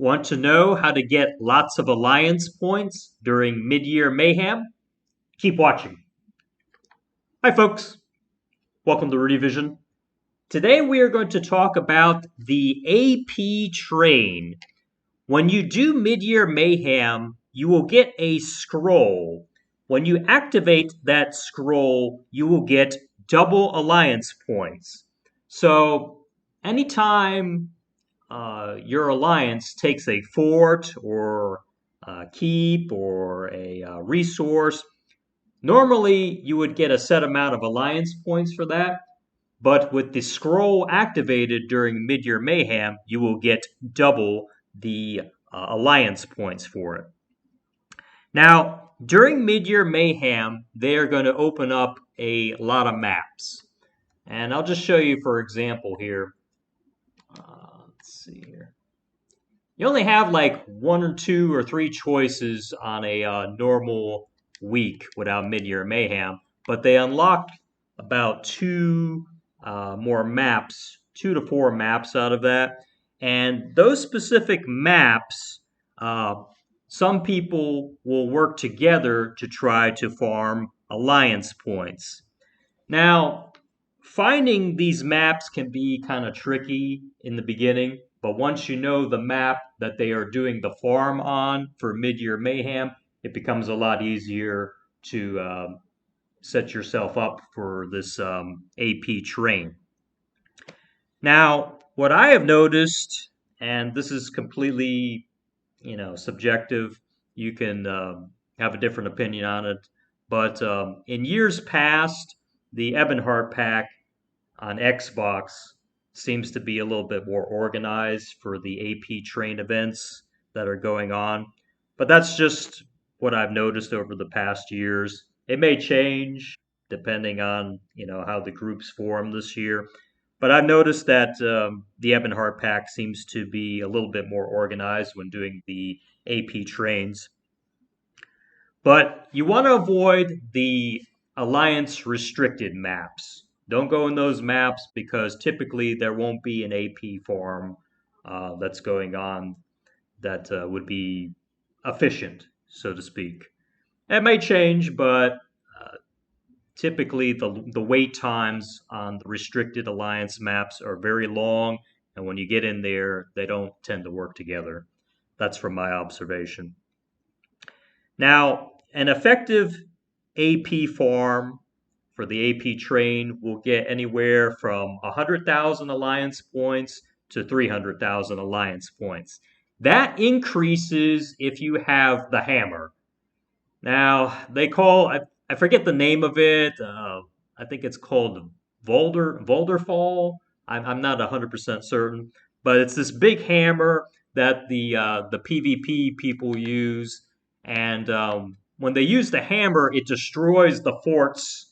Want to know how to get lots of alliance points during Midyear Mayhem? Keep watching. Hi folks, welcome to Rudy Vision. Today we are going to talk about the AP train. When you do Midyear Mayhem, you will get a scroll. When you activate that scroll, you will get double alliance points. So anytime your alliance takes a fort or a keep or a resource, normally you would get a set amount of alliance points for that. But with the scroll activated during Midyear Mayhem, you will get double the alliance points for it. Now, during Midyear Mayhem, they are going to open up a lot of maps. And I'll just show you, for example, here. Let's see here. You only have like 1 or 2 or 3 choices on a normal week without Midyear Mayhem, but they unlocked about 2 more maps, 2 to 4 maps out of that. And those specific maps, some people will work together to try to farm alliance points. Now, finding these maps can be kind of tricky in the beginning, but once you know the map that they are doing the farm on for Midyear Mayhem, it becomes a lot easier to set yourself up for this AP train. Now, what I have noticed, and this is completely, subjective, you can have a different opinion on it, but in years past, the Ebonheart pack on Xbox seems to be a little bit more organized for the AP train events that are going on. But that's just what I've noticed over the past years. It may change depending on, how the groups form this year. But I've noticed that the Ebonheart pack seems to be a little bit more organized when doing the AP trains. But you want to avoid the Alliance restricted maps. Don't go in those maps because typically there won't be an AP farm that's going on that would be efficient, so to speak. It may change, but typically the wait times on the restricted alliance maps are very long, and when you get in there, they don't tend to work together. That's from my observation. Now, an effective AP farm for the AP train will get anywhere from 100,000 alliance points to 300,000 alliance points. That increases if you have the hammer. Now, I forget the name of it. I think it's called Volderfall. I'm not 100% certain, but it's this big hammer that the PvP people use, and when they use the hammer, it destroys the fort's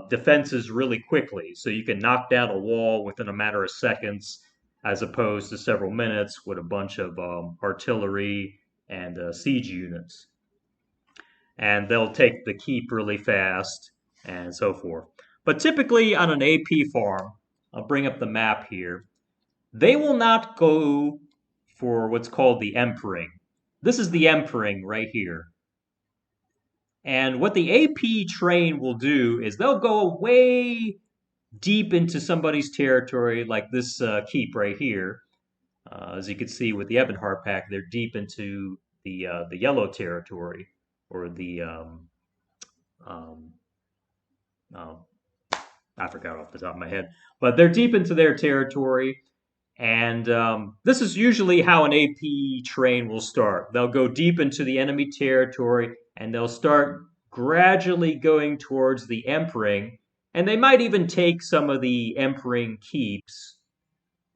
defenses really quickly. So you can knock down a wall within a matter of seconds, as opposed to several minutes with a bunch of artillery and siege units. And they'll take the keep really fast and so forth. But typically on an AP farm, I'll bring up the map here, they will not go for what's called the Empering. This is the Empering right here. And what the AP train will do is they'll go way deep into somebody's territory, like this keep right here. As you can see with the Ebonheart pack, they're deep into the yellow territory, or the I forgot off the top of my head, but they're deep into their territory. And this is usually how an AP train will start. They'll go deep into the enemy territory, and they'll start gradually going towards the Empering. And they might even take some of the Empering keeps,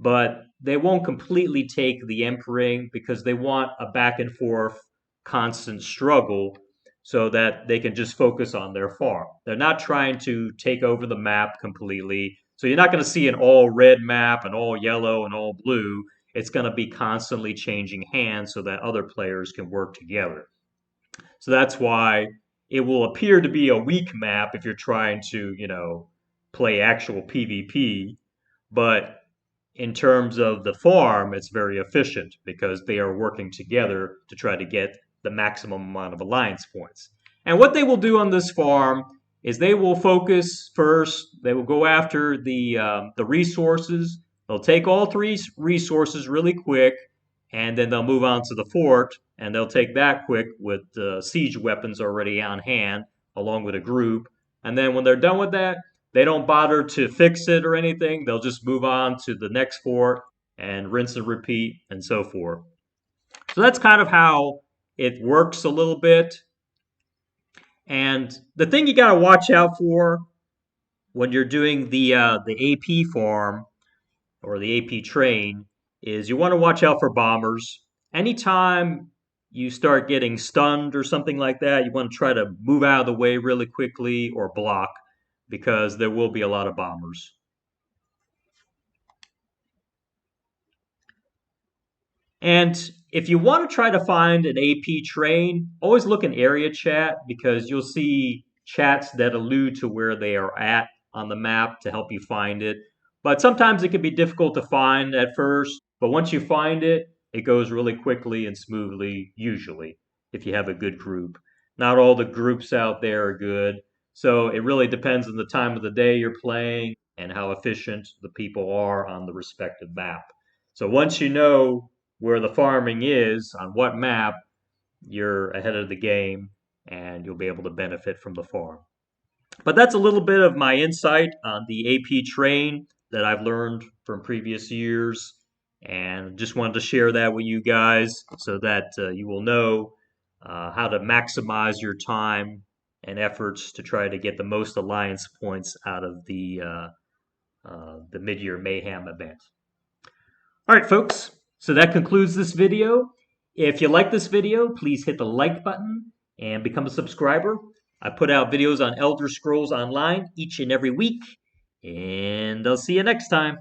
but they won't completely take the Empering because they want a back and forth constant struggle so that they can just focus on their farm. They're not trying to take over the map completely. So you're not going to see an all red map, an all yellow, and all blue. It's going to be constantly changing hands so that other players can work together. So that's why it will appear to be a weak map if you're trying to, play actual PvP. But in terms of the farm, it's very efficient because they are working together to try to get the maximum amount of alliance points. And what they will do on this farm is they will focus first. They will go after the resources. They'll take all three resources really quick, and then they'll move on to the fort, and they'll take that quick with siege weapons already on hand, along with a group. And then when they're done with that, they don't bother to fix it or anything. They'll just move on to the next fort and rinse and repeat and so forth. So that's kind of how it works a little bit. And the thing you got to watch out for when you're doing the AP farm or the AP train is you want to watch out for bombers. Anytime you start getting stunned or something like that, you want to try to move out of the way really quickly or block, because there will be a lot of bombers. And if you want to try to find an AP train, always look in area chat, because you'll see chats that allude to where they are at on the map to help you find it. But sometimes it can be difficult to find at first, but once you find it, it goes really quickly and smoothly, usually, if you have a good group. Not all the groups out there are good. So it really depends on the time of the day you're playing and how efficient the people are on the respective map. So once you know where the farming is, on what map, you're ahead of the game and you'll be able to benefit from the farm. But that's a little bit of my insight on the AP train that I've learned from previous years, and just wanted to share that with you guys so that you will know how to maximize your time and efforts to try to get the most alliance points out of the Midyear Mayhem event. All right, folks. So that concludes this video. If you like this video, please hit the like button and become a subscriber. I put out videos on Elder Scrolls Online each and every week, and I'll see you next time.